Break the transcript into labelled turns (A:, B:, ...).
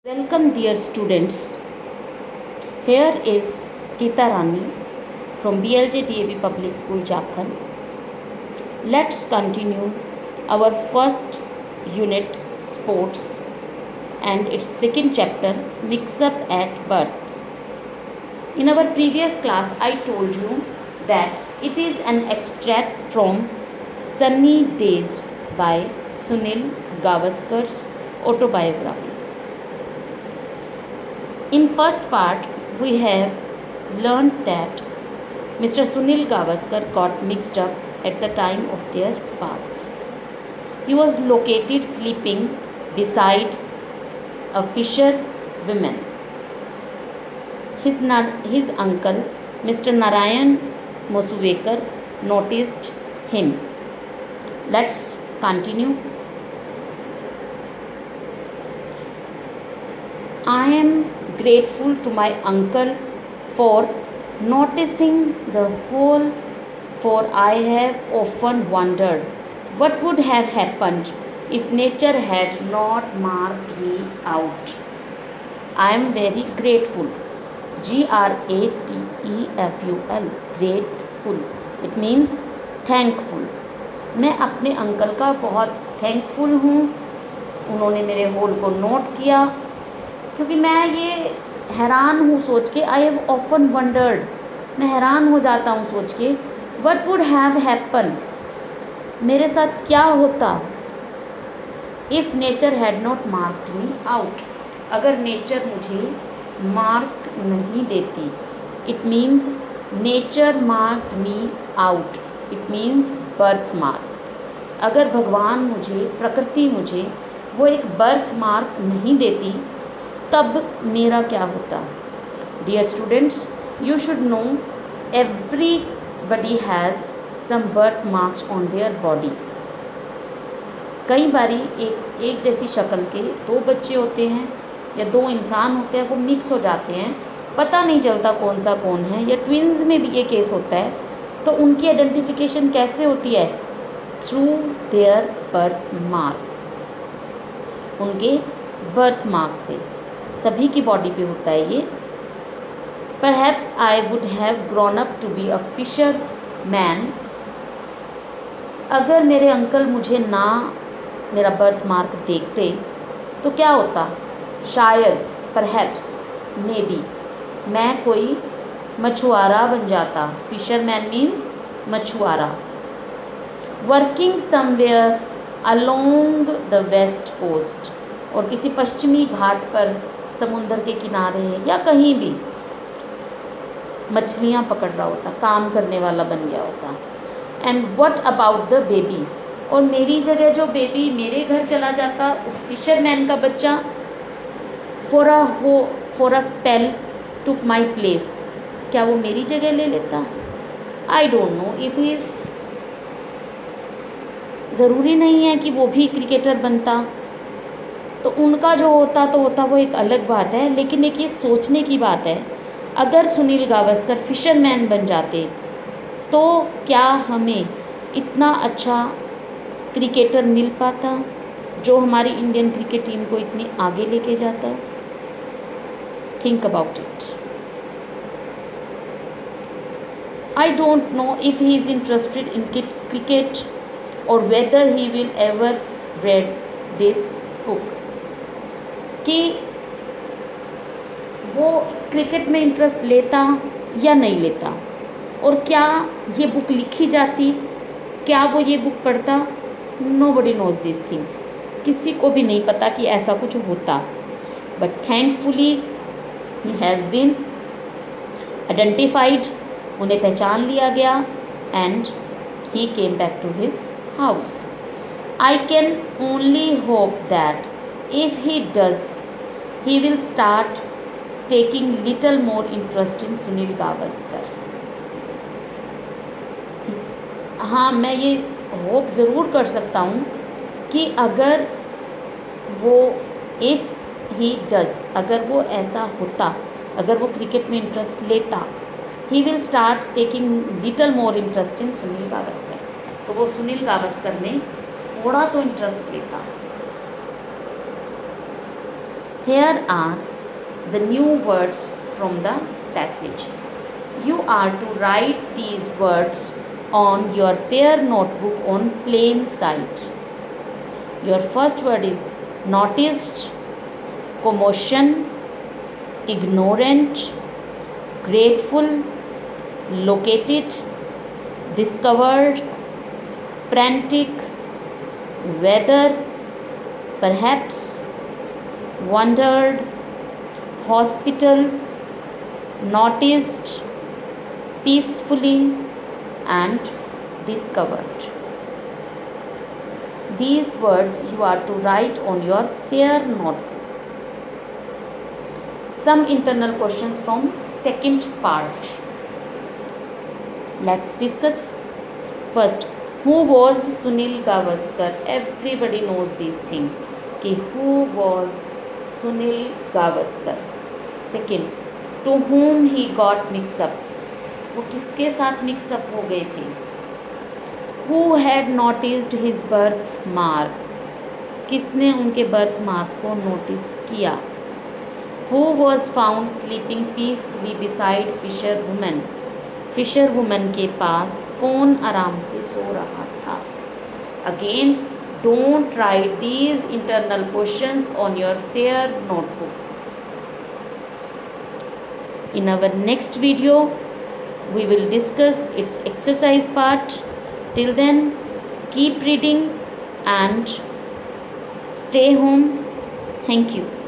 A: Welcome, dear students. Here is Geeta Rani from BLJ DAV Public School, Jharkhand. Let's continue our first unit, sports, and its second chapter, mix up at birth. In our previous class, I told you that it is an extract from Sunny Days by Sunil Gavaskar's autobiography. In first part, we have learnt that Mr. Sunil Gavaskar got mixed up at the time of their birth. He was located sleeping beside a fisherwoman. His uncle, Mr. Narayan Mosuvekar, noticed him. Let's continue. I am grateful to my uncle for noticing the whole, for I have often wondered what would have happened if nature had not marked me out. I am very grateful. GRATEFUL, grateful. It means thankful. मैं अपने uncle का बहुत thankful हूँ. उन्होंने मेरे whole को note किया, क्योंकि मैं ये हैरान हूँ सोच के. आई हैव ऑफन वंडर्ड, मैं हैरान हो जाता हूँ सोच के. वट वुड हैव हैपन, मेरे साथ क्या होता. If nature had not marked me out, अगर नेचर मुझे मार्क नहीं देती. It means nature marked me out, it means birth mark. अगर भगवान मुझे, प्रकृति मुझे वो एक बर्थ मार्क नहीं देती, तब मेरा क्या होता. Dear students, you should know everybody has some birth marks on their body. कई बारी एक जैसी शक्ल के दो बच्चे होते हैं या दो इंसान होते हैं, वो मिक्स हो जाते हैं, पता नहीं चलता कौन सा कौन है. या ट्विन्स में भी ये केस होता है. तो उनकी आइडेंटिफिकेशन कैसे होती है? थ्रू देयर बर्थ मार्क, उनके बर्थ मार्क से. सभी की बॉडी पे होता है ये. Perhaps I would have grown up to be a fisher man. अगर मेरे अंकल मुझे ना मेरा बर्थ मार्क देखते तो क्या होता. शायद, परहैप्स, मे बी, मैं कोई मछुआरा बन जाता. फिशर मैन मीन्स मछुआरा. Working somewhere along the west coast, और किसी पश्चिमी घाट पर, समुंदर के किनारे या कहीं भी मछलियाँ पकड़ रहा होता, काम करने वाला बन गया होता. And what about the baby, और मेरी जगह जो बेबी मेरे घर चला जाता, उस फिशरमैन का बच्चा, for a spell took my place, क्या वो मेरी जगह ले लेता. आई don't know if he is, ज़रूरी नहीं है कि वो भी क्रिकेटर बनता. तो उनका जो होता तो होता, वो एक अलग बात है. लेकिन एक ये सोचने की बात है, अगर सुनील गावस्कर फिशरमैन बन जाते तो क्या हमें इतना अच्छा क्रिकेटर मिल पाता जो हमारी इंडियन क्रिकेट टीम को इतनी आगे लेके जाता. Think about it. I don't know if he is interested in cricket और whether he will ever read this book, कि वो क्रिकेट में इंटरेस्ट लेता या नहीं लेता, और क्या ये बुक लिखी जाती, क्या वो ये बुक पढ़ता. नोबडी नोज दिस थिंग्स, किसी को भी नहीं पता कि ऐसा कुछ होता. But thankfully he has been identified, उन्हें पहचान लिया गया. And he came back to his house. I can only hope that if he does, he will start taking little more interest in Sunil Gavaskar. हाँ, मैं ये hope ज़रूर कर सकता हूँ कि अगर वो, if he does, अगर वो ऐसा होता, अगर वो क्रिकेट में इंटरेस्ट लेता, he will start taking little more interest in Sunil Gavaskar. तो वो सुनील गावस्कर में थोड़ा तो इंटरेस्ट लेता. Here are the new words from the passage. You are to write these words on your fair notebook on plain sight. Your first word is noticed, commotion, ignorant, grateful, located, discovered, frantic, weather, perhaps, wondered, hospital, noticed, peacefully, and discovered. These words you are to write on your fair notebook. Some internal questions from second part. Let's discuss. First, who was Sunil Gavaskar? Everybody knows this thing. कि who was Sunil Gavaskar? Second, to whom he got mixed up? वो किसके साथ mix up हो गए थे? Who had noticed his birthmark? किसने उनके birthmark को नोटिस किया? Who was found sleeping peacefully beside fisherwoman? फिशरवुमन के पास कौन आराम से सो रहा था? Again, don't write these internal questions on your fair notebook. In our next video, we will discuss its exercise part. Till then, keep reading and stay home. Thank you.